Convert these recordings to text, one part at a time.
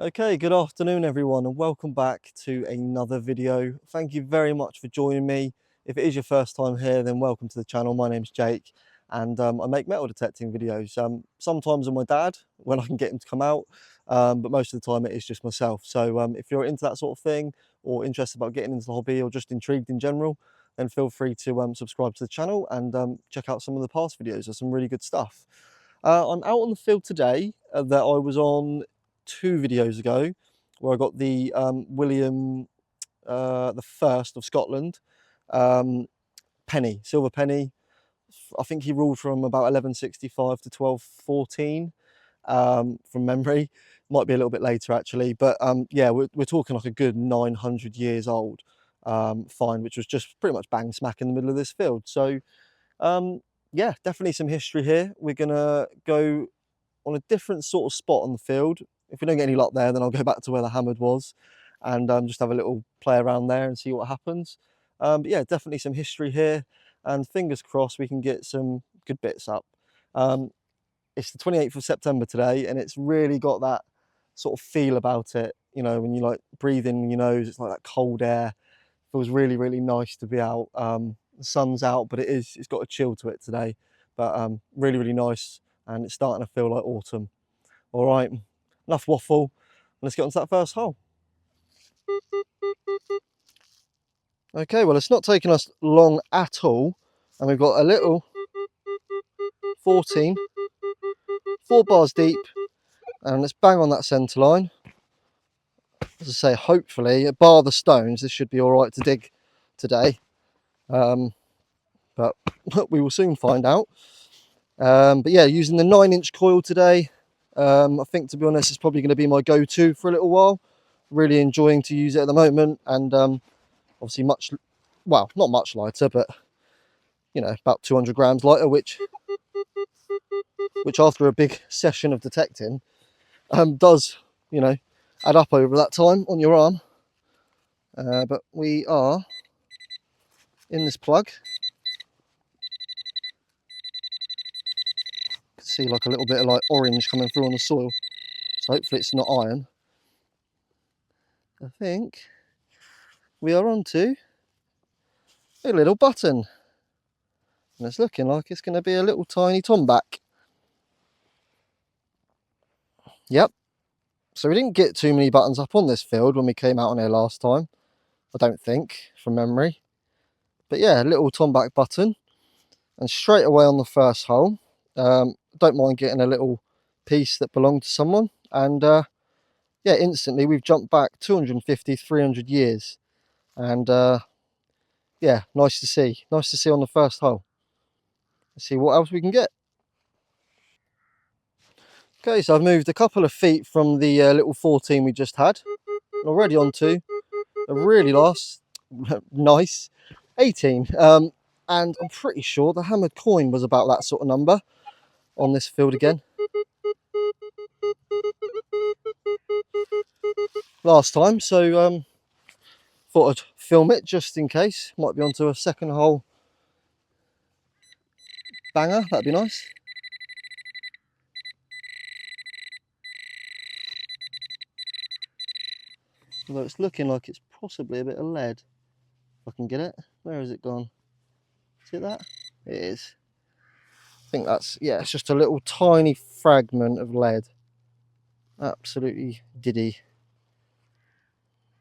Okay, good afternoon everyone and welcome back to another video. Thank you very much for joining me. If it is your first time here, then welcome to the channel. My name's Jake and I make metal detecting videos. Sometimes with my dad when I can get him to come out, but most of the time it is just myself. So if you're into that sort of thing or interested about getting into the hobby or just intrigued in general, then feel free to subscribe to the channel and check out some of the past videos. There's some really good stuff. I'm out on the field today that I was on 2 videos ago, where I got the William the First of Scotland penny, silver penny. I think he ruled from about 1165 to 1214 from memory. Might be a little bit later actually, but yeah, we're talking like a good 900 years old find, which was just pretty much bang smack in the middle of this field. So yeah, definitely some history here. We're gonna go on a different sort of spot on the field. If we don't get any luck there, then I'll go back to where the hammered was and just have a little play around there and see what happens. But yeah, definitely some history here, and fingers crossed we can get some good bits up. It's the 28th of September today, and it's really got that sort of feel about it. You know, when you like breathe in your nose, it's like that cold air. Feels really, really nice to be out. The sun's out, but it's got a chill to it today. But really, really nice, and it's starting to feel like autumn. All right, enough waffle. Let's get on to that first hole. Okay, well, it's not taking us long at all, and we've got a little 14, 4 bars deep, and let's bang on that centre line. As I say, hopefully, bar the stones, this should be all right to dig today. But we will soon find out. But yeah, using the 9-inch coil today. I think, to be honest, it's probably going to be my go-to for a little while. Really enjoying to use it at the moment, and obviously well, not much lighter, but you know, about 200 grams lighter, which after a big session of detecting does, you know, add up over that time on your arm. But we are in this plug. You can see like a little bit of like orange coming through on the soil, so hopefully it's not iron. I think we are onto a little button, and it's looking like it's going to be a little tiny tomback. Yep. So we didn't get too many buttons up on this field when we came out on here last time, I don't think, from memory. But yeah, a little tomback button, and straight away on the first hole, don't mind getting a little piece that belonged to someone, and yeah, instantly we've jumped back 250, 300 years, and yeah, nice to see on the first hole. Let's see what else we can get. Okay, so I've moved a couple of feet from the little 14 we just had, already onto a really nice 18. And I'm pretty sure the hammered coin was about that sort of number on this field again. Last time, so thought I'd film it just in case. Might be onto a second hole banger, that'd be nice. Although it's looking like it's possibly a bit of lead. If I can get it. Where has it gone? See that? It is. I think that's, yeah, it's just a little tiny fragment of lead. Absolutely diddy.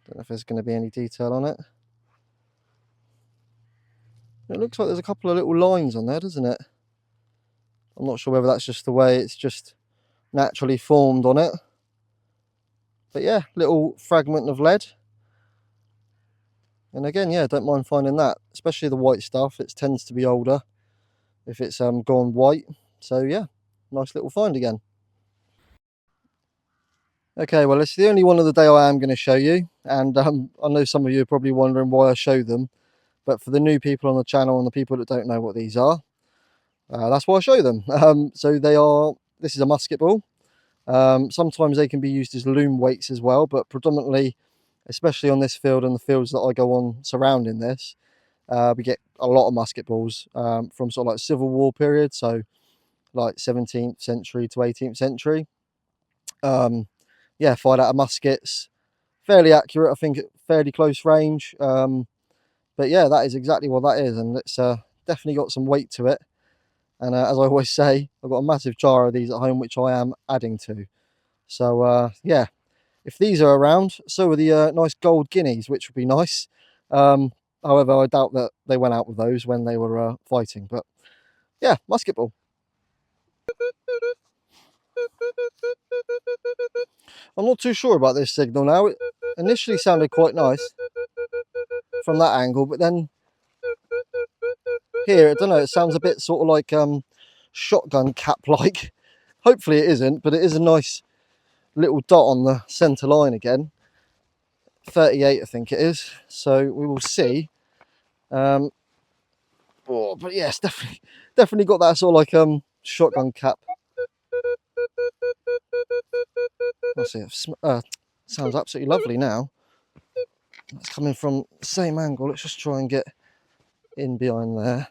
Don't know if there's going to be any detail on it. It looks like there's a couple of little lines on there, doesn't it? I'm not sure whether that's just the way it's just naturally formed on it. But yeah, little fragment of lead. And again, yeah, don't mind finding that, especially the white stuff. It tends to be older if it's gone white. So yeah, nice little find again. Okay, well, it's the only one of the day I am going to show you, and I know some of you are probably wondering why I show them, but for the new people on the channel and the people that don't know what these are, that's why I show them. So this is a musket ball. Sometimes they can be used as loom weights as well, but predominantly, especially on this field and the fields that I go on surrounding this, we get a lot of musket balls from sort of like Civil War period, so like 17th century to 18th century. yeah, fired out of muskets. Fairly accurate, I think, at fairly close range. But yeah, that is exactly what that is, and it's definitely got some weight to it. And as I always say, I've got a massive jar of these at home, which I am adding to. So yeah, if these are around, so are the nice gold guineas, which would be nice. However, I doubt that they went out with those when they were fighting. But yeah, musket ball. I'm not too sure about this signal now. It initially sounded quite nice from that angle, but then here, I don't know, it sounds a bit sort of like shotgun cap like. Hopefully it isn't, but it is a nice little dot on the centre line again. 38, I think it is. So we will see. Oh, but yes, definitely got that sort of like shotgun cap. Let's see. Sounds absolutely lovely now. It's coming from the same angle. Let's just try and get in behind there.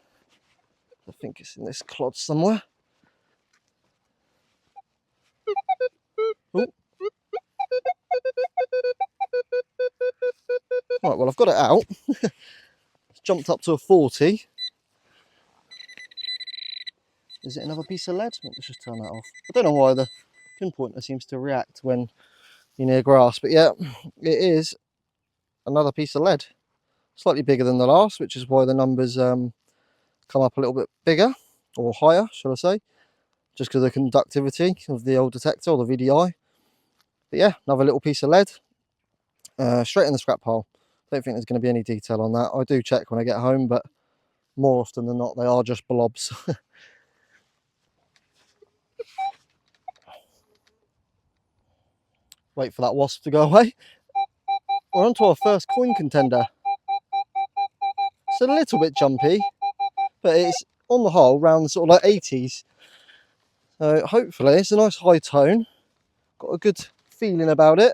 I think it's in this clod somewhere. Ooh. Right, well, I've got it out. It's jumped up to a 40. Is it another piece of lead? Let's just turn that off. I don't know why the pinpointer seems to react when you're near grass, but yeah, it is another piece of lead. Slightly bigger than the last, which is why the numbers come up a little bit bigger, or higher, should I say, just because of the conductivity of the old detector, or the VDI. But yeah, another little piece of lead, straight in the scrap pile. Don't think there's going to be any detail on that. I do check when I get home, but more often than not, they are just blobs. Wait for that wasp to go away. We're on to our first coin contender. It's a little bit jumpy, but it's on the whole around sort of like 80s. So hopefully it's a nice high tone. Got a good feeling about it.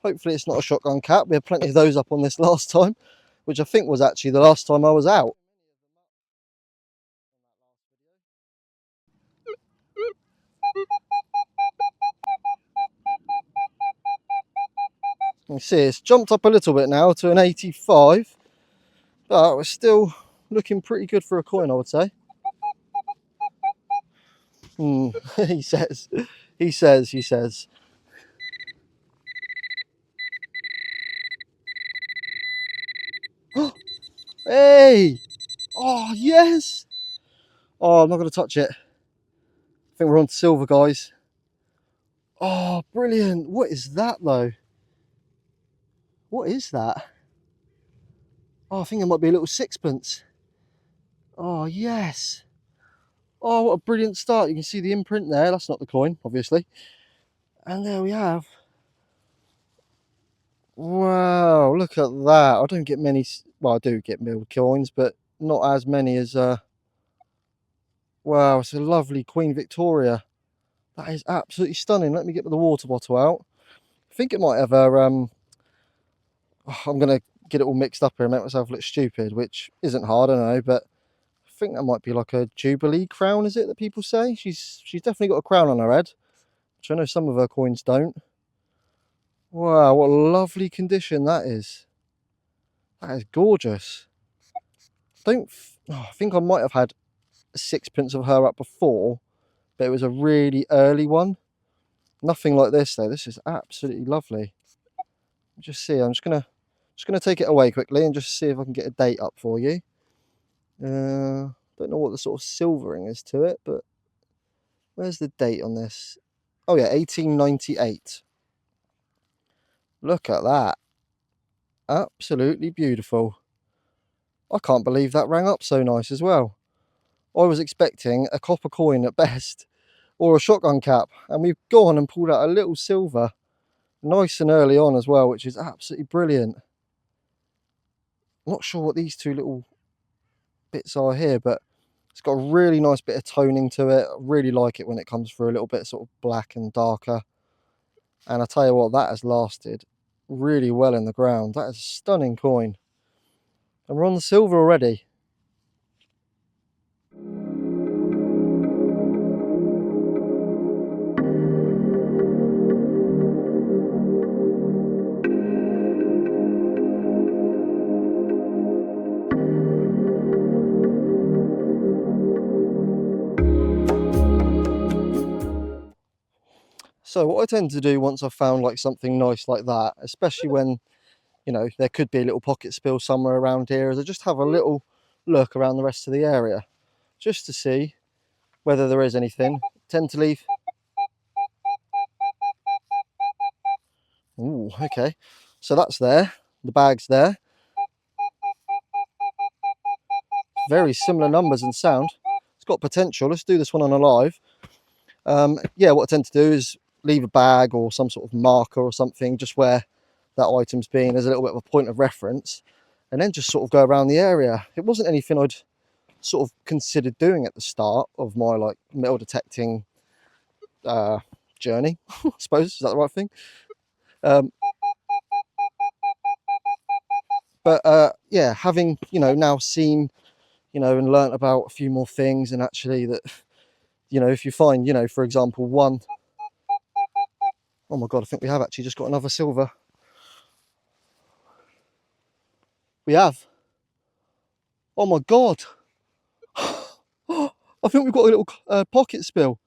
Hopefully it's not a shotgun cap. We had plenty of those up on this last time, which I think was actually the last time I was out. You see it's jumped up a little bit now to an 85, but we're still looking pretty good for a coin, I would say. He says, he says. Hey! Oh, yes! Oh, I'm not going to touch it. I think we're on to silver, guys. Oh, brilliant. What is that, though? What is that? Oh, I think it might be a little sixpence. Oh, yes. Oh, what a brilliant start. You can see the imprint there. That's not the coin, obviously. And there we have. Wow, look at that. I don't get many, well, I do get milled coins, but not as many as, wow, it's a lovely Queen Victoria. That is absolutely stunning. Let me get the water bottle out. I think it might have a, I'm going to get it all mixed up here and make myself look stupid, which isn't hard, I know, but I think that might be like a Jubilee crown, is it, that people say? She's definitely got a crown on her head, which I know some of her coins don't. Wow, what a lovely condition that is. That is gorgeous. I think I might have had a sixpence of her up before, but it was a really early one. Nothing like this though. This is absolutely lovely. Just see, I'm just gonna take it away quickly and just see if I can get a date up for you. Don't know what the sort of silvering is to it, but where's the date on this? Oh yeah, 1898. Look at that. Absolutely beautiful. I can't believe that rang up so nice as well. I was expecting a copper coin at best, or a shotgun cap, and we've gone and pulled out a little silver, nice and early on as well, which is absolutely brilliant. I'm not sure what these two little bits are here, but it's got a really nice bit of toning to it. I really like it when it comes through a little bit sort of black and darker. And I tell you what, that has lasted really well in the ground. That is a stunning coin. And we're on the silver already. So what I tend to do once I've found like something nice like that, especially when, you know, there could be a little pocket spill somewhere around here, is I just have a little look around the rest of the area just to see whether there is anything. Tend to leave. Ooh, okay. So that's there. The bag's there. Very similar numbers and sound. It's got potential. Let's do this one on a live. Yeah, what I tend to do is leave a bag or some sort of marker or something just where that item's been as a little bit of a point of reference, and then just sort of go around the area. It wasn't anything I'd sort of considered doing at the start of my like metal detecting journey. I suppose, is that the right thing? But yeah, having, you know, now seen, you know, and learnt about a few more things, and actually that, you know, if you find, you know, for example, one, oh my god, I think we have actually just got another silver. We have. Oh my god. I think we've got a little pocket spill.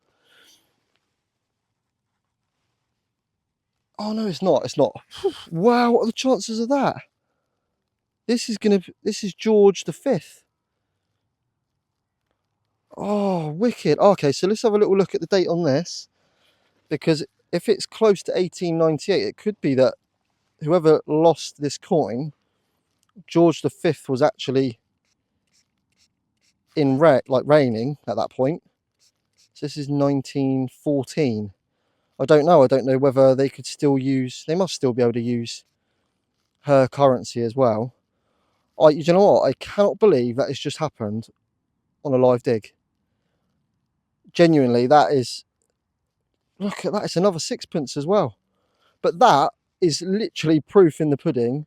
Oh no, it's not. It's not. Wow, what are the chances of that? This is George V. Oh, wicked. Okay, so let's have a little look at the date on this, because if it's close to 1898, it could be that whoever lost this coin, George V, was actually in reigning at that point. So this is 1914. I don't know. I don't know whether they could still use. They must still be able to use her currency as well. You know what? I cannot believe that has just happened on a live dig. Genuinely, that is. Look at that. It's another sixpence as well. But that is literally proof in the pudding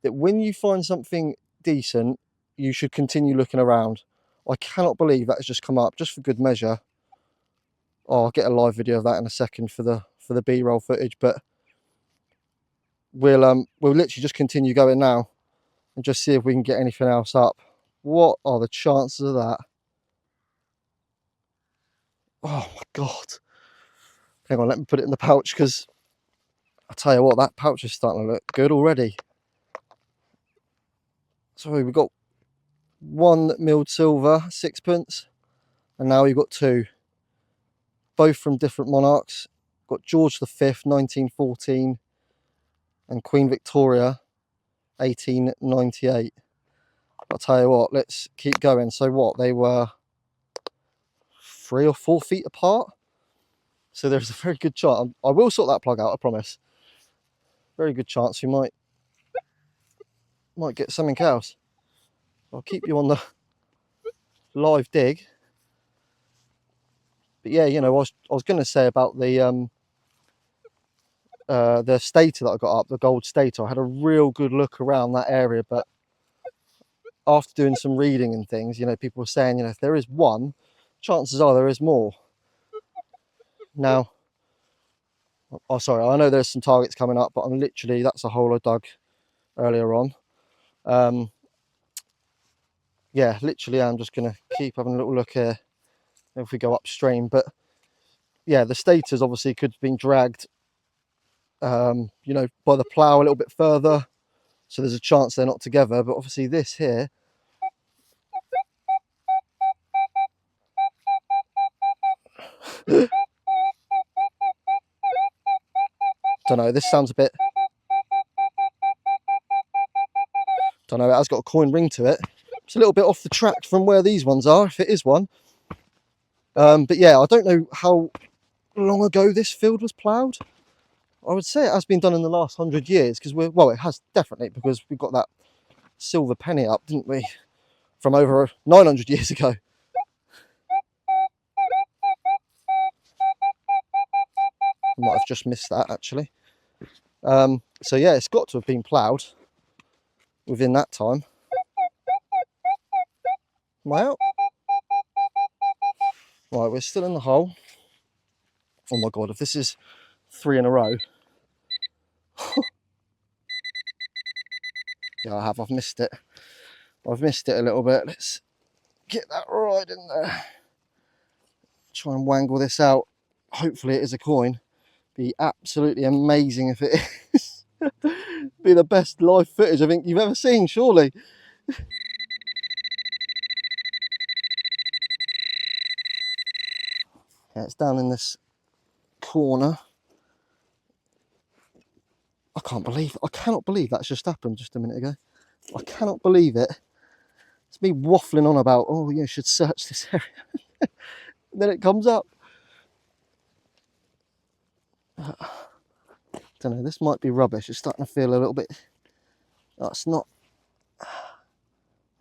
that when you find something decent, you should continue looking around. I cannot believe that has just come up just for good measure. Oh, I'll get a live video of that in a second for the B-roll footage, but we'll literally just continue going now and just see if we can get anything else up. What are the chances of that? Oh my god. Hang on, let me put it in the pouch, because I'll tell you what, that pouch is starting to look good already. So we've got one milled silver, sixpence, and now we've got two. Both from different monarchs. Got George V, 1914, and Queen Victoria, 1898. I'll tell you what, let's keep going. So what, they were 3 or 4 feet apart? So there's a very good chance. I will sort that plug out, I promise. Very good chance we might get something else. I'll keep you on the live dig. But yeah, you know, I was going to say about the stator that I got up, the gold stator. I had a real good look around that area, but after doing some reading and things, you know, people were saying, you know, if there is one, chances are there is more. Now, oh sorry, I know there's some targets coming up, but I'm literally, that's a hole I dug earlier on. Yeah, literally I'm just going to keep having a little look here if we go upstream. But yeah, the stators obviously could have been dragged, you know, by the plough a little bit further, so there's a chance they're not together. But obviously this here, don't know, this sounds a bit, don't know, it has got a coin ring to it. It's a little bit off the track from where these ones are, if it is one. But yeah, I don't know how long ago this field was ploughed. I would say it has been done in the last 100 years, because well, it has definitely, because we got that silver penny up, didn't we, from over 900 years ago. I might have just missed that actually. So yeah, it's got to have been ploughed within that time. Am I out? Right, we're still in the hole. Oh my god, if this is 3 in a row. Yeah, I've missed it. I've missed it a little bit. Let's get that right in there. Try and wangle this out. Hopefully it is a coin. Be absolutely amazing if it is. Be the best live footage I think you've ever seen, surely. Yeah, it's down in this corner. I cannot believe that's just happened just a minute ago. I cannot believe it. It's me waffling on about, oh, you should search this area. Then it comes up. Don't know, this might be rubbish. It's starting to feel a little bit, that's not,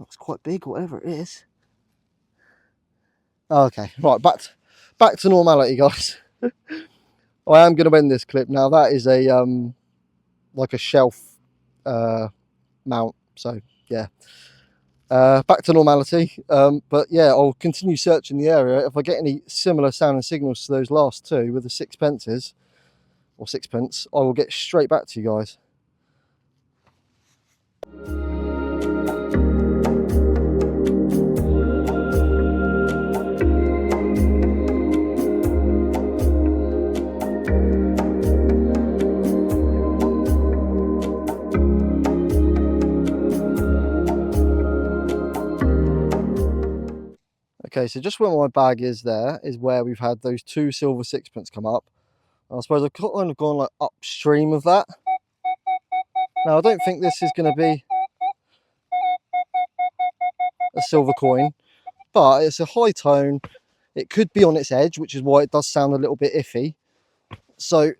that's quite big, whatever it is. Okay, right, back to normality, guys. I am going to end this clip now. That is a like a shelf mount, so yeah, back to normality. But yeah, I'll continue searching the area. If I get any similar sounding signals to those last two with the sixpences or sixpence, I will get straight back to you guys. Okay, so just where my bag is there is where we've had those two silver sixpence come up. I suppose I've kind of gone like upstream of that. Now I don't think this is going to be a silver coin, but it's a high tone. It could be on its edge, which is why it does sound a little bit iffy. So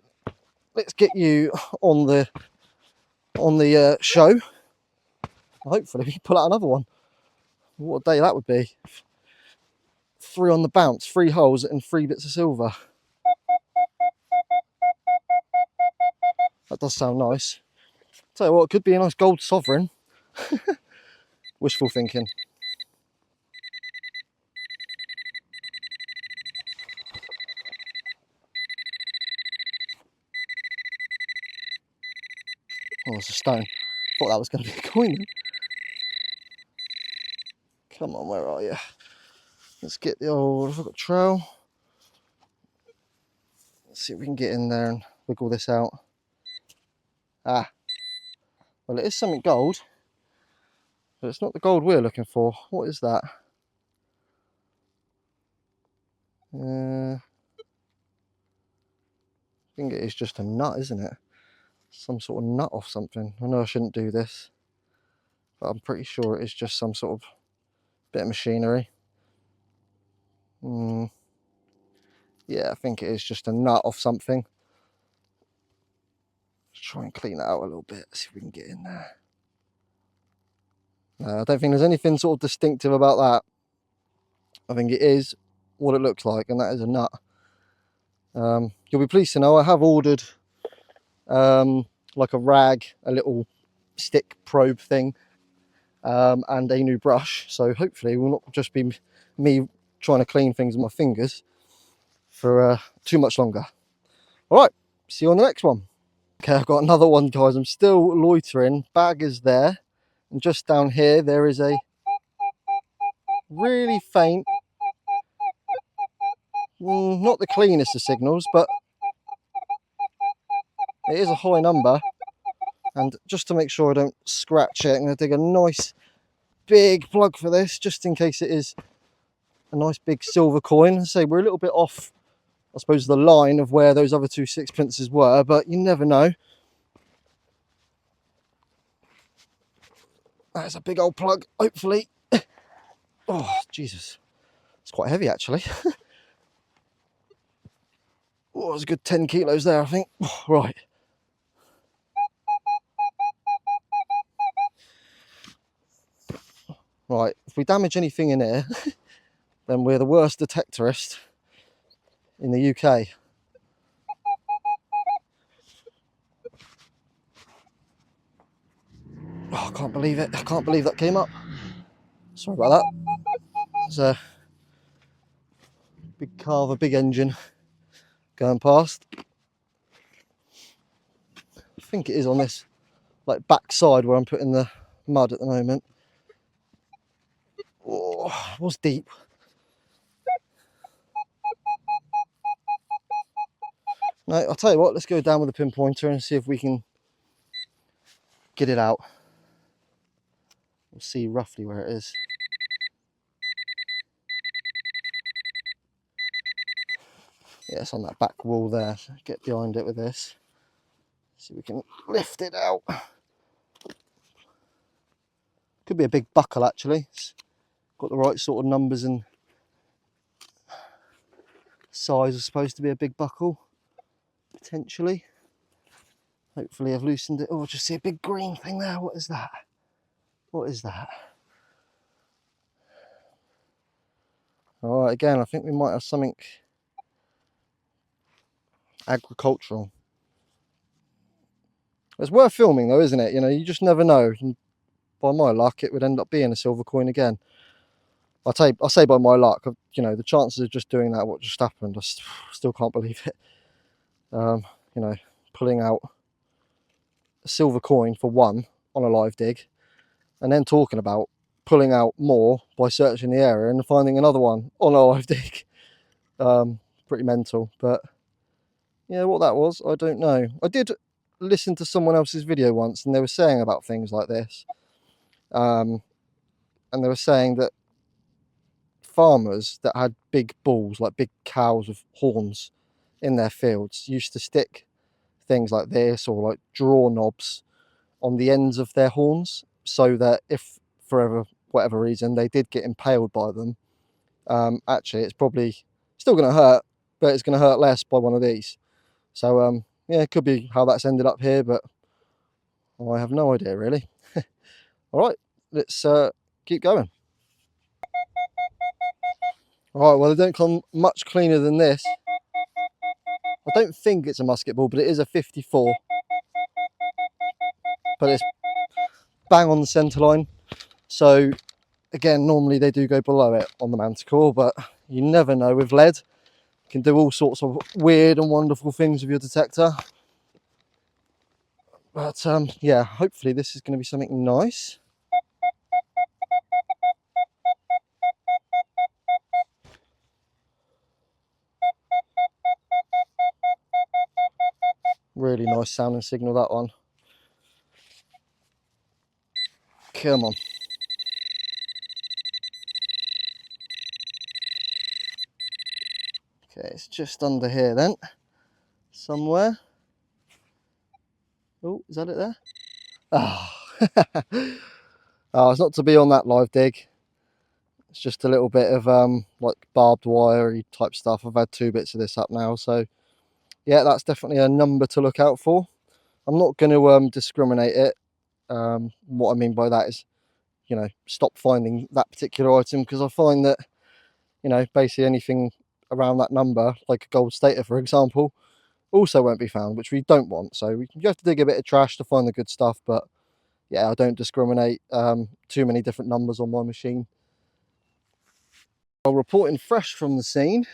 let's get you on the show. Hopefully we can pull out another one. What a day that would be. 3 on the bounce, 3 holes and 3 bits of silver. That does sound nice. Tell you what, it could be a nice gold sovereign. Wishful thinking. Oh, it's a stone. Thought that was going to be a coin then. Come on, where are you? Let's get the old, have I got trowel? Let's see if we can get in there and wiggle this out. Ah, well, it is something gold, but it's not the gold we're looking for. What is that? I think it is just a nut, isn't it? Some sort of nut off something. I know I shouldn't do this, but I'm pretty sure it is just some sort of bit of machinery. Yeah, I think it is just a nut off something. Let's try and clean that out a little bit, see if we can get in there. No, I don't think there's anything sort of distinctive about that. I think it is what it looks like, and that is a nut. You'll be pleased to know I have ordered like a rag, a little stick probe thing, and a new brush. So hopefully it will not just be me trying to clean things with my fingers for too much longer. All right, see you on the next one. Okay, I've got another one, guys. I'm still loitering. Bag is there, and just down here there is a really faint, not the cleanest of signals, but it is a high number. And just to make sure I don't scratch it, I'm going to dig a nice big plug for this, just in case it is a nice big silver coin. So we're a little bit off, I suppose, the line of where those other 2 sixpences were, but you never know. That's a big old plug, hopefully. Oh, Jesus. It's quite heavy, actually. Oh, there's a good 10 kilos there, I think. Oh, right. Right, if we damage anything in here, then we're the worst detectorist in the UK. Oh, I can't believe it. I can't believe that came up. Sorry about that. There's a big car with a big engine going past. I think it is on this like back side where I'm putting the mud at the moment. Oh, it was deep. No, I'll tell you what, let's go down with the pinpointer and see if we can get it out. We'll see roughly where it is. Yeah, it's on that back wall there. So get behind it with this. See if we can lift it out. Could be a big buckle actually. It's got the right sort of numbers and size. Is supposed to be a big buckle, potentially. Hopefully I've loosened it. Oh, I just see a big green thing there. What is that? What is that? All right, again, I think we might have something agricultural. It's worth filming though, isn't it? You know, you just never know. And by my luck, it would end up being a silver coin again. I'll say by my luck. You know, the chances of just doing that, what just happened, I still can't believe it. You know, pulling out a silver coin for one on a live dig, and then talking about pulling out more by searching the area and finding another one on a live dig. Pretty mental, but yeah, what that was, I don't know. I did listen to someone else's video once, and they were saying about things like this. And they were saying that farmers that had big bulls, like big cows with horns in their fields, used to stick things like this or like draw knobs on the ends of their horns, so that if for whatever reason they did get impaled by them, actually it's probably still going to hurt, but it's going to hurt less by one of these. So yeah, it could be how that's ended up here, but I have no idea really. All right, let's keep going. All right, well, they don't come much cleaner than this. I don't think it's a musket ball, but it is a 54. But it's bang on the centre line. So again, normally they do go below it on the manticore, but you never know with lead. You can do all sorts of weird and wonderful things with your detector. But yeah, hopefully this is going to be something nice. Really nice sounding signal, that one. Come on. Okay, it's just under here then, somewhere. Oh, is that it there? Ah, oh, it's not to be on that live dig. It's just a little bit of like barbed wire type stuff. I've had 2 bits of this up now, so yeah, that's definitely a number to look out for. I'm not going to discriminate it. What I mean by that is, you know, stop finding that particular item, because I find that, you know, basically anything around that number, like a gold stater for example, also won't be found, which we don't want. So you have to dig a bit of trash to find the good stuff. But yeah, I don't discriminate. Too many different numbers on my machine. Well, reporting fresh from the scene,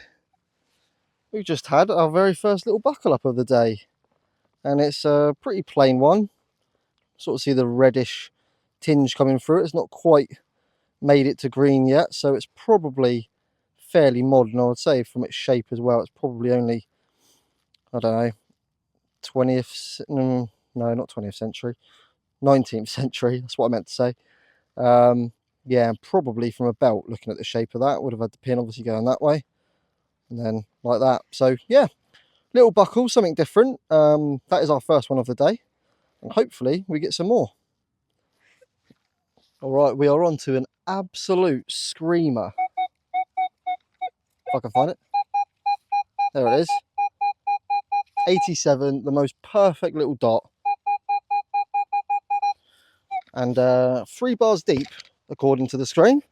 we just had our very first little buckle up of the day, and it's a pretty plain one. Sort of see the reddish tinge coming through it. It's not quite made it to green yet, so it's probably fairly modern. I would say from its shape as well, it's probably only, I don't know, 20th, no, not 20th century, 19th century, that's what I meant to say. Yeah, and probably from a belt, looking at the shape of that, would have had the pin obviously going that way, and then like that. So yeah, little buckle, something different. That is our first one of the day, and hopefully we get some more. All right, we are on to an absolute screamer. If I can find it. There it is. 87, the most perfect little dot. And 3 bars deep, according to the screen.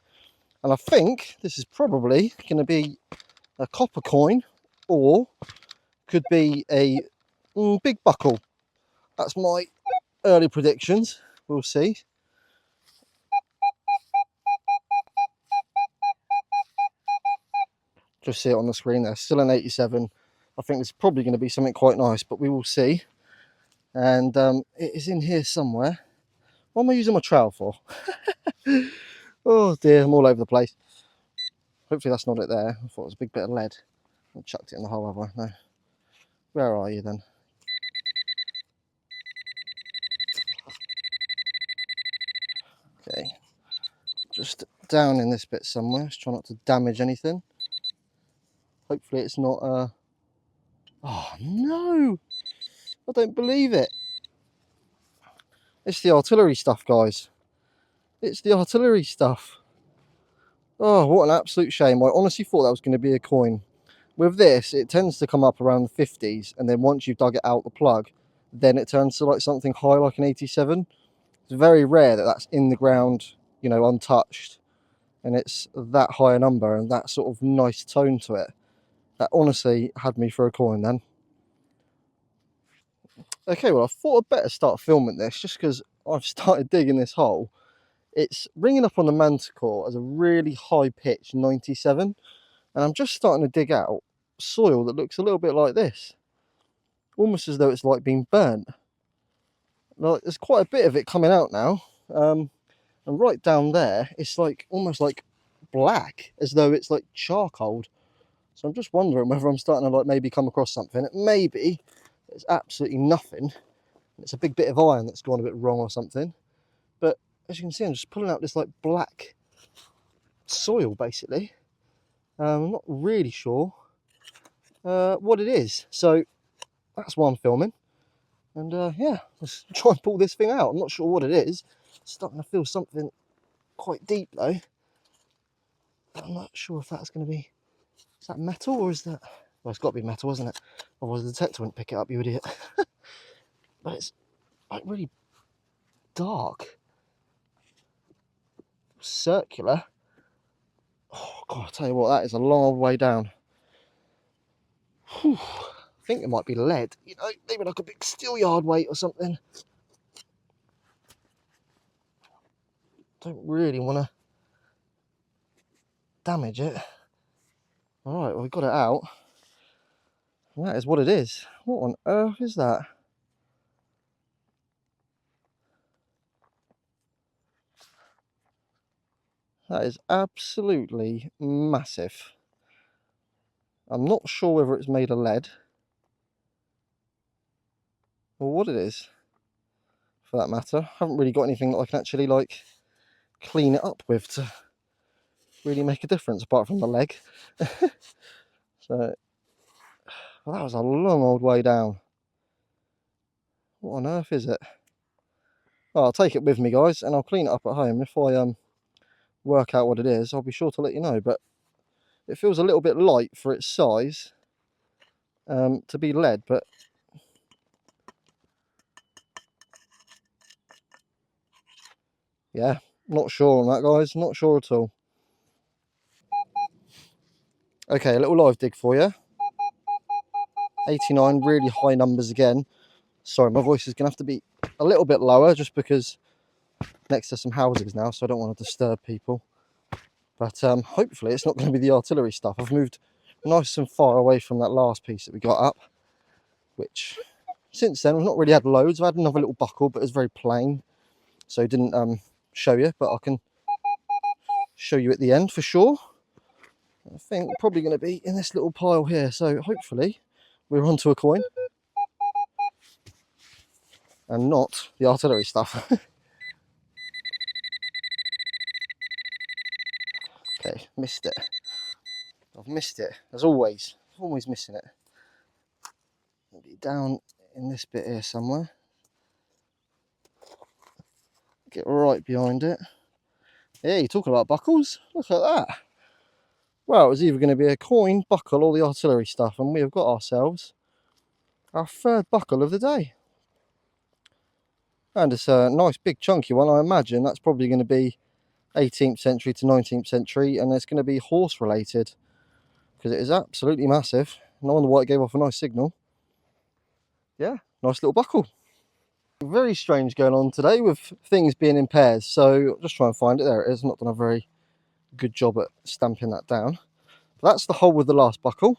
And I think this is probably going to be a copper coin, or could be a big buckle. That's my early predictions. We'll see. Just see it on the screen there. Still an 87. I think it's probably going to be something quite nice, but we will see. And it is in here somewhere. What am I using my trowel for? Oh dear, I'm all over the place. Hopefully that's not it there. I thought it was a big bit of lead. I chucked it in the hole, have I? No. Where are you then? Okay, just down in this bit somewhere. Just try not to damage anything. Hopefully it's not oh no, I don't believe it. It's the artillery stuff, guys. It's the artillery stuff. Oh, what an absolute shame. I honestly thought that was going to be a coin. With this, it tends to come up around the 50s, and then once you've dug it out the plug, then it turns to like something high, like an 87. It's very rare that that's in the ground, you know, untouched, and it's that high a number and that sort of nice tone to it. That honestly had me for a coin then. Okay, well, I thought I'd better start filming this just because I've started digging this hole. It's ringing up on the manticore as a really high pitch 97, and I'm just starting to dig out soil that looks a little bit like this, almost as though it's like being burnt. Like, there's quite a bit of it coming out now, and right down there it's like almost like black, as though it's like charcoal. So I'm just wondering whether I'm starting to like maybe come across something. Maybe it's absolutely nothing, it's a big bit of iron that's gone a bit wrong or something. But as you can see, I'm just pulling out this like black soil basically. I'm not really sure what it is, so that's why I'm filming. And yeah, let's try and pull this thing out. I'm not sure what it is. Starting to feel something quite deep though. I'm not sure if that's going to be, is that metal or is that, well, it's got to be metal, isn't it? Otherwise the detector wouldn't pick it up, you idiot. But it's like really dark, circular. Oh god, I tell you what, that is a long old way down. Whew. I think it might be lead, you know, maybe like a big steel yard weight or something. Don't really want to damage it. All right, well, we got it out. And that is what it is. What on earth is that? That is absolutely massive. I'm not sure whether it's made of lead or what it is, for that matter. I haven't really got anything that I can actually like clean it up with to really make a difference apart from the leg. So, well, that was a long old way down. What on earth is it? Well, I'll take it with me, guys, and I'll clean it up at home. If I work out what it is, I'll be sure to let you know. But it feels a little bit light for its size to be lead, but yeah, not sure on that, guys. Not sure at all. Okay, a little live dig for you. 89, really high numbers again. Sorry, my voice is going to have to be a little bit lower just because next to some houses now, so I don't want to disturb people. But hopefully it's not going to be the artillery stuff. I've moved nice and far away from that last piece that we got up, which since then we've not really had loads. I've had another little buckle, but it's very plain, so didn't show you, but I can show you at the end for sure. I think we're probably going to be in this little pile here, so hopefully we're onto a coin and not the artillery stuff. Okay, missed it. I've missed it, as always. I'm always missing it. It'll be down in this bit here somewhere. Get right behind it. Yeah, you're talking about buckles? Look at that. Well, it was either going to be a coin, buckle, or the artillery stuff, and we have got ourselves our third buckle of the day. And it's a nice big chunky one. I imagine that's probably going to be 18th century to 19th century, and it's going to be horse related because it is absolutely massive. No wonder why it gave off a nice signal. Yeah, nice little buckle. Very strange going on today with things being in pairs, so I'll just try and find it. There it is. Not done a very good job at stamping that down. But that's the hole with the last buckle.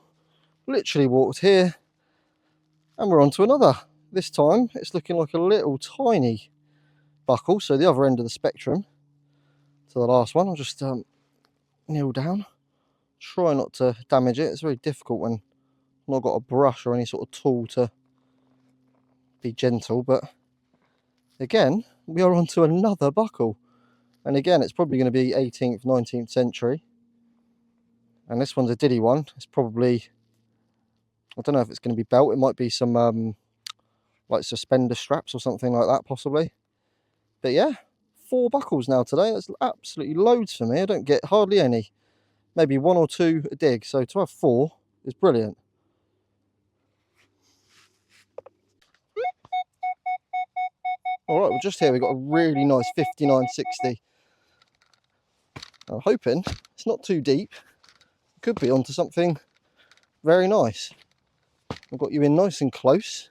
Literally walked here and we're on to another. This time it's looking like a little tiny buckle, so the other end of the spectrum to the last one. I'll just kneel down, try not to damage it. It's very difficult when not got a brush or any sort of tool to be gentle, but again, we are onto another buckle. And again, it's probably going to be 18th, 19th century. And this one's a diddy one. It's probably, I don't know if it's going to be belt. It might be some like suspender straps or something like that, possibly. But yeah, 4 buckles now today. That's absolutely loads for me. I don't get hardly any. Maybe 1 or 2 a dig. So to have 4 is brilliant. All right, well, just here we've got a really nice 5960. I'm hoping it's not too deep. Could be onto something very nice. I've got you in nice and close.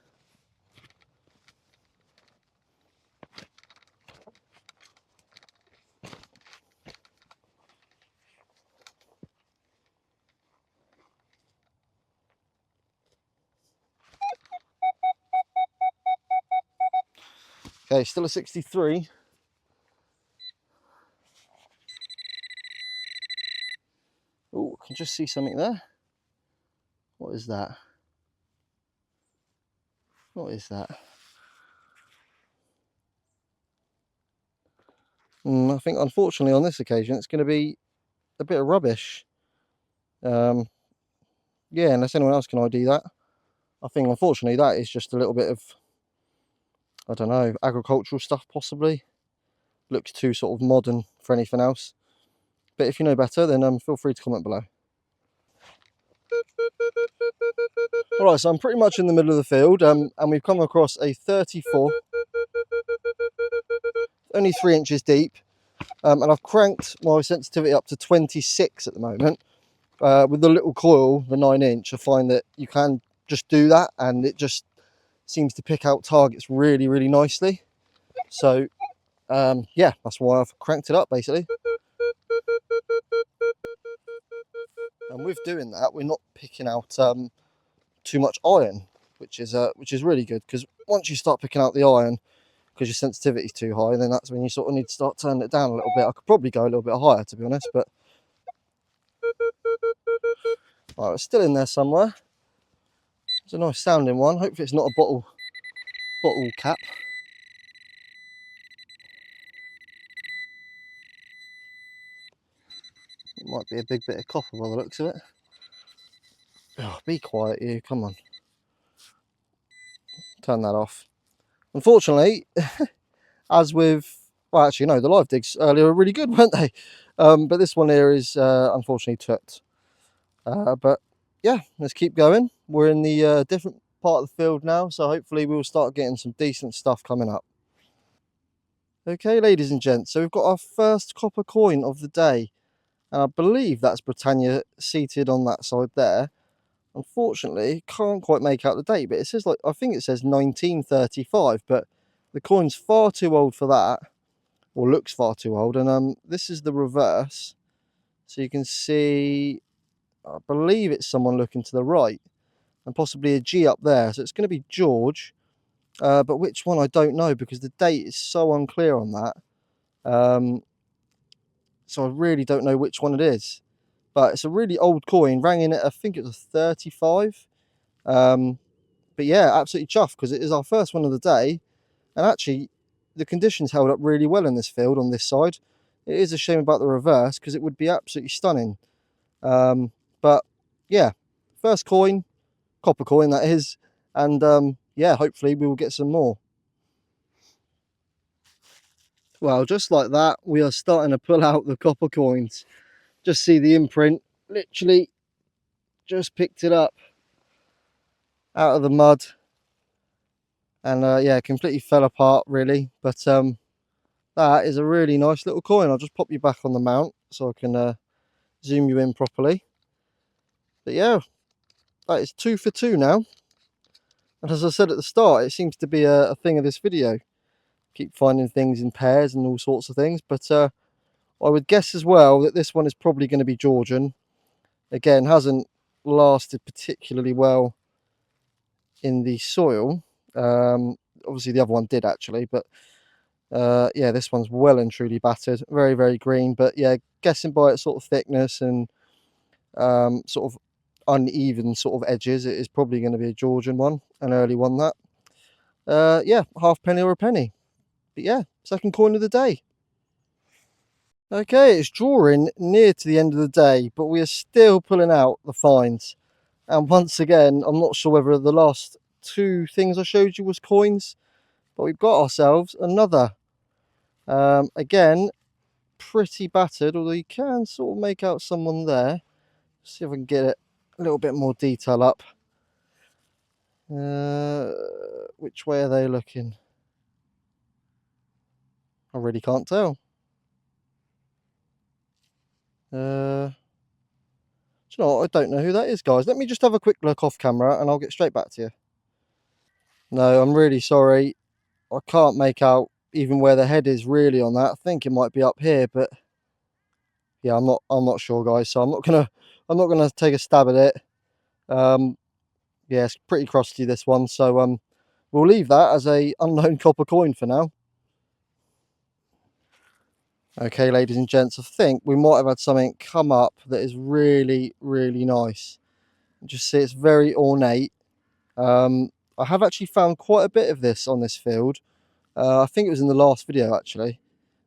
Okay, still a 63. Oh, I can just see something there. What is that? What is that? I think unfortunately on this occasion it's going to be a bit of rubbish. Yeah, unless anyone else can ID that. I think unfortunately that is just a little bit of, I don't know, agricultural stuff possibly. Looks too sort of modern for anything else. But if you know better, then feel free to comment below. Alright, so I'm pretty much in the middle of the field, and we've come across a 34, only 3 inches deep, and I've cranked my sensitivity up to 26 at the moment. With the little coil, the 9-inch, I find that you can just do that, and it just seems to pick out targets really, really nicely. So, yeah, that's why I've cranked it up, basically. And with doing that, we're not picking out too much iron, which is really good, because once you start picking out the iron, because your sensitivity is too high, then that's when you sort of need to start turning it down a little bit. I could probably go a little bit higher, to be honest, but all right, it's still in there somewhere. It's a nice sounding one. Hopefully it's not a bottle cap. It might be a big bit of copper by the looks of it. Oh, be quiet, you. Come on. Turn that off. Unfortunately, as with, well, actually, no, the live digs earlier were really good, weren't they? But this one here is unfortunately tooked. But yeah, let's keep going. We're in the different part of the field now, so hopefully we'll start getting some decent stuff coming up. Okay, ladies and gents, so we've got our first copper coin of the day, and I believe that's Britannia seated on that side there. Unfortunately, can't quite make out the date, but it says, like, I think it says 1935, but the coin's far too old for that, or looks far too old. And this is the reverse, so you can see, I believe it's someone looking to the right, and possibly a G up there. So it's going to be George, but which one I don't know, because the date is so unclear on that. So I really don't know which one it is, but it's a really old coin, rang in at, I think it was a 35. But yeah, absolutely chuffed, because it is our first one of the day, and actually the conditions held up really well in this field on this side. It is a shame about the reverse, because it would be absolutely stunning. But yeah, first coin, copper coin that is, and yeah, hopefully we will get some more. Well, just like that, we are starting to pull out the copper coins. Just see the imprint, literally just picked it up out of the mud, and yeah, completely fell apart really. But that is a really nice little coin. I'll just pop you back on the mount so I can zoom you in properly. But yeah, that is 2 for 2 now. And as I said at the start, it seems to be a thing of this video. Keep finding things in pairs and all sorts of things. But I would guess as well that this one is probably going to be Georgian. Again, hasn't lasted particularly well in the soil. Obviously the other one did actually, but yeah, this one's well and truly battered. Very, very green. But yeah, guessing by its sort of thickness and sort of uneven sort of edges, it is probably going to be a Georgian one, an early one that. Yeah, halfpenny or a penny. But yeah, second coin of the day. Okay, it's drawing near to the end of the day, but we are still pulling out the finds. And once again, I'm not sure whether the last two things I showed you was coins, but we've got ourselves another. Again, pretty battered, although you can sort of make out someone there. See if I can get it a little bit more detail up. Which way are they looking? I really can't tell. Do you know what? I don't know who that is, guys. Let me just have a quick look off camera and I'll get straight back to you. No, I'm really sorry. I can't make out even where the head is really on that. I think it might be up here, but yeah, I'm not sure, guys. So I'm not gonna take a stab at it. Yeah, it's pretty crusty, this one. So we'll leave that as a unknown copper coin for now. Okay, ladies and gents, I think we might have had something come up that is really, really nice. Just see, it's very ornate. I have actually found quite a bit of this on this field. I think it was in the last video actually,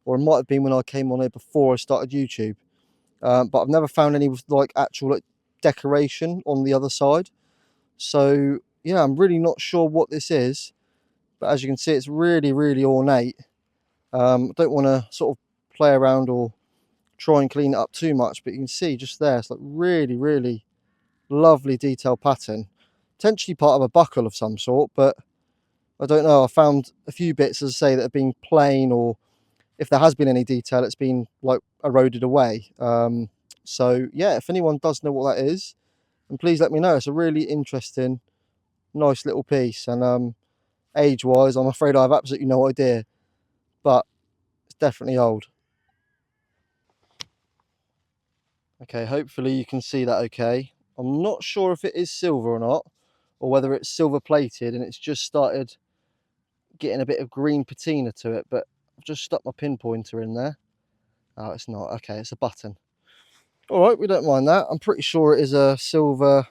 or it might have been when I came on here before I started YouTube. But I've never found any with like actual like decoration on the other side. So yeah, I'm really not sure what this is, but as you can see, it's really, really ornate. I don't want to sort of play around or try and clean it up too much, but you can see just there, it's like really, really lovely detail pattern. Potentially part of a buckle of some sort, but I don't know. I found a few bits, as I say, that have been plain, or if there has been any detail, it's been like eroded away. So yeah, if anyone does know what that is, then please let me know. It's a really interesting, nice little piece, and age-wise, I'm afraid I have absolutely no idea, but it's definitely old. Okay, hopefully you can see that okay. I'm not sure if it is silver or not, or whether it's silver plated and it's just started getting a bit of green patina to it, but I've just stuck my pinpointer in there. Oh, it's not. Okay, it's a button. All right, we don't mind that. I'm pretty sure it is a silver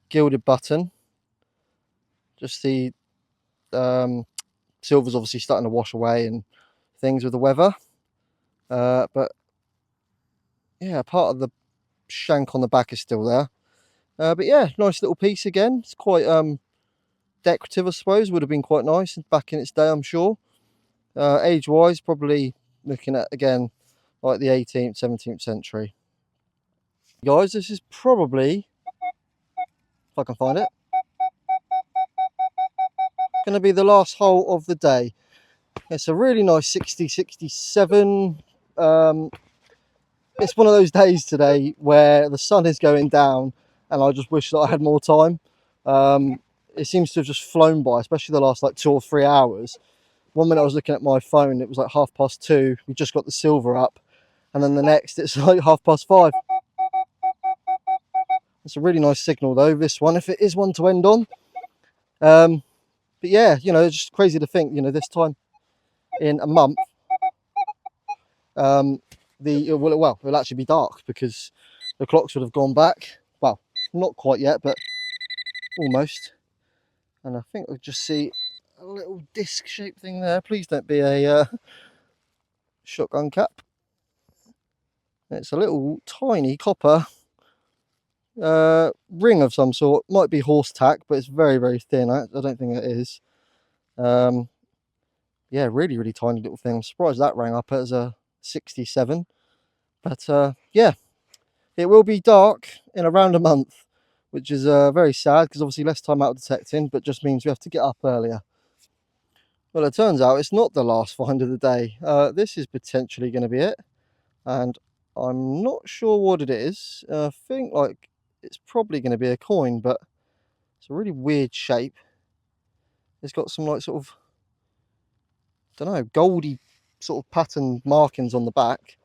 gilded button. Just the silver's obviously starting to wash away and things with the weather. But yeah, part of the shank on the back is still there. But yeah, nice little piece again. It's quite decorative, I suppose. Would have been quite nice back in its day, I'm sure. Age-wise, probably looking at, again, like the 18th, 17th century. Guys, this is probably, if I can find it, going to be the last hole of the day. It's a really nice 60, 67. It's one of those days today where the sun is going down and I just wish that I had more time. It seems to have just flown by, especially the last like 2 or 3 hours. One minute I was looking at my phone, it was like 2:30. We just got the silver up, and then the next it's like 5:30. It's a really nice signal though, this one, if it is one to end on. But yeah, you know, it's just crazy to think, you know, this time in a month, it'll actually be dark because the clocks would have gone back. Well, not quite yet, but almost. And I think we'll just see a little disc shaped thing there. Please don't be a shotgun cap. It's a little tiny copper ring of some sort. Might be horse tack, but it's very, very thin. I don't think it is. Yeah, really, really tiny little thing. I'm surprised that rang up as a 67. But yeah, it will be dark in around a month, which is very sad because obviously less time out detecting, but just means we have to get up earlier. Well, it turns out it's not the last find of the day. This is potentially going to be it, and I'm not sure what it is. I think like it's probably going to be a coin, but it's a really weird shape. It's got some like sort of, don't know, goldy sort of pattern markings on the back.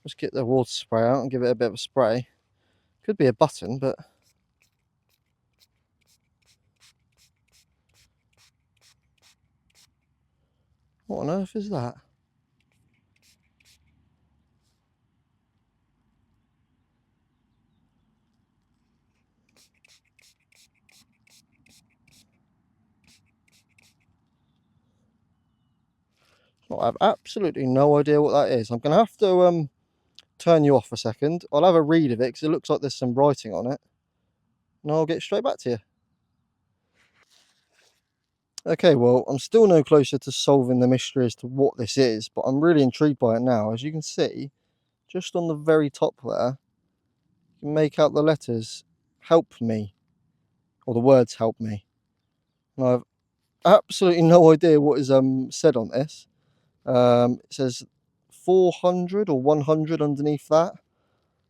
Just get the water spray out and give it a bit of a spray. Could be a button, but what on earth is that? I have absolutely no idea what that is. I'm going to have to turn you off a second. I'll have a read of it because it looks like there's some writing on it. And I'll get straight back to you. Okay, well, I'm still no closer to solving the mystery as to what this is, but I'm really intrigued by it now. As you can see, just on the very top there, you can make out the letters "help me," or the words "help me." And I have absolutely no idea what is said on this. It says 400 or 100 underneath that.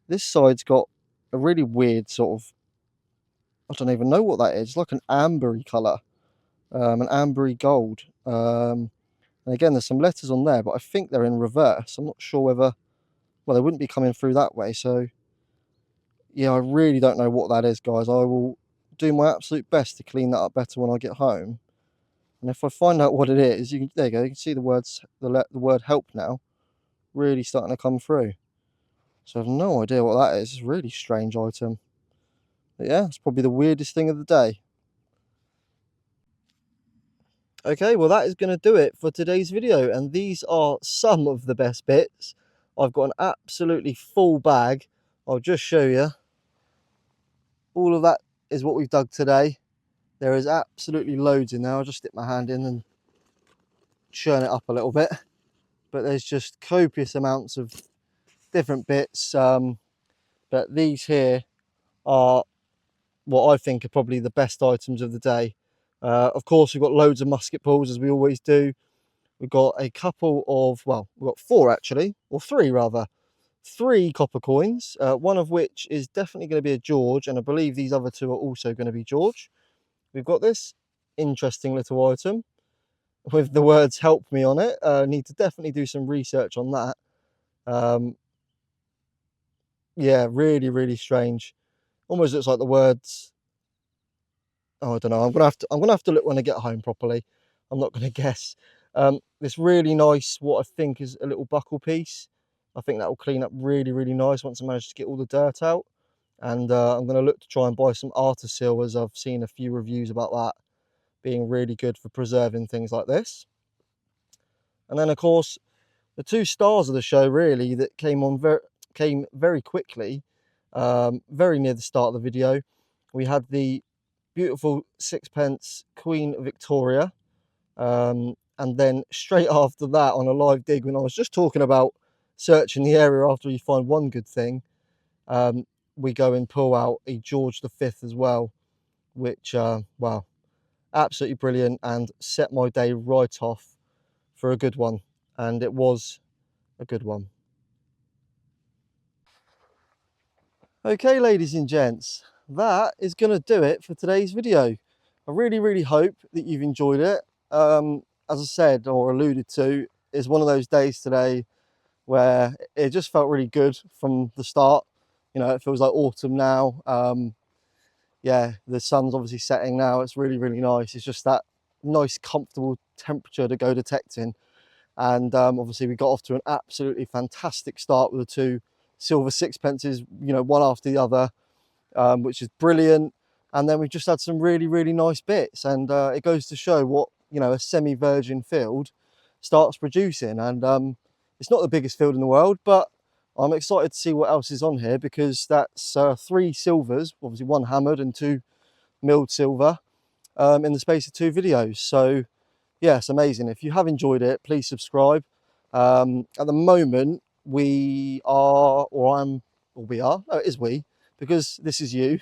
This side's got a really weird sort of, I don't even know what that is. It's like an ambery colour, an ambery gold. And again, there's some letters on there, but I think they're in reverse. I'm not sure whether, well, they wouldn't be coming through that way. So yeah, I really don't know what that is, guys. I will do my absolute best to clean that up better when I get home. And if I find out what it is, you can, there you go. You can see the words, the word "help" now, really starting to come through. So I have no idea what that is. It's a really strange item. But yeah, it's probably the weirdest thing of the day. Okay, well that is going to do it for today's video, and these are some of the best bits. I've got an absolutely full bag. I'll just show you. All of that is what we've dug today. There is absolutely loads in there. I'll just stick my hand in and churn it up a little bit. But there's just copious amounts of different bits. But these here are what I think are probably the best items of the day. Of course, we've got loads of musket balls, as we always do. We've got a couple of, well, we've got four actually, or three rather. Three copper coins, one of which is definitely going to be a George, and I believe these other two are also going to be George. We've got this interesting little item with the words "help me" on it. Need to definitely do some research on that. Yeah, really, really strange. Almost looks like the words, oh, I don't know. I'm gonna have to look when I get home properly. I'm not gonna guess. This really nice, what I think is a little buckle piece. I think that will clean up really, really nice once I manage to get all the dirt out. And I'm gonna look to try and buy some Artisil, as I've seen a few reviews about that being really good for preserving things like this. And then of course, the two stars of the show really that came very quickly, very near the start of the video. We had the beautiful sixpence Queen Victoria, and then straight after that, on a live dig, when I was just talking about searching the area after you find one good thing, we go and pull out a George V as well, which wow, absolutely brilliant, and set my day right off for a good one. And it was a good one. Okay, ladies and gents, that is going to do it for today's video. I really, really hope that you've enjoyed it. As I said or alluded to, it's one of those days today where it just felt really good from the start. You know, it feels like autumn now. Yeah, the sun's obviously setting now. It's really, really nice. It's just that nice, comfortable temperature to go detecting. And obviously we got off to an absolutely fantastic start with the two silver sixpences, you know, one after the other, which is brilliant. And then we've just had some really, really nice bits, and it goes to show what, you know, a semi-virgin field starts producing. And it's not the biggest field in the world, but I'm excited to see what else is on here, because that's three silvers, obviously one hammered and two milled silver, in the space of two videos. So yes, amazing. If you have enjoyed it, please subscribe. At the moment, we are, or I'm, or we are, no, it is we, because this is you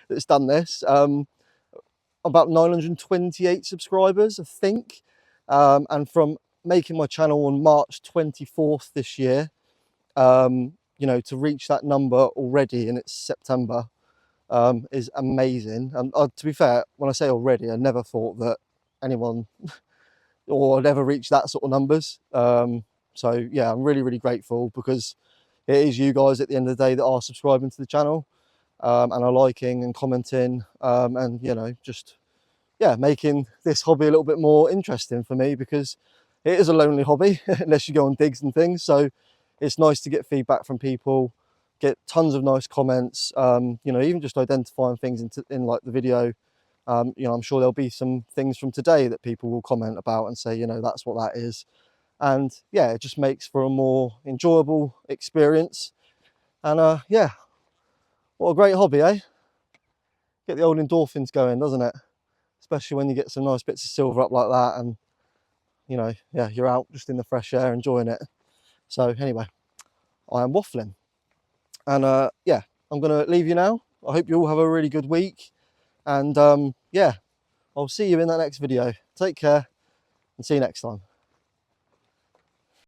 that's done this. About 928 subscribers, I think. And from making my channel on March 24th this year, you know, to reach that number already, and it's September, is amazing. And to be fair, when I say already, I never thought that anyone or I'd ever reach that sort of numbers. So yeah, I'm really, really grateful, because it is you guys at the end of the day that are subscribing to the channel, and are liking and commenting, and, you know, just, yeah, making this hobby a little bit more interesting for me, because it is a lonely hobby unless you go on digs and things. So it's nice to get feedback from people, get tons of nice comments, you know, even just identifying things in like the video. You know, I'm sure there'll be some things from today that people will comment about and say, you know, that's what that is. and yeah, it just makes for a more enjoyable experience. And yeah, what a great hobby, eh? Get the old endorphins going, doesn't it? Especially when you get some nice bits of silver up like that, and you know, yeah, you're out just in the fresh air enjoying it. So anyway, I am waffling, and yeah, I'm gonna leave you now. I hope you all have a really good week, and yeah, I'll see you in that next video. Take care and see you next time.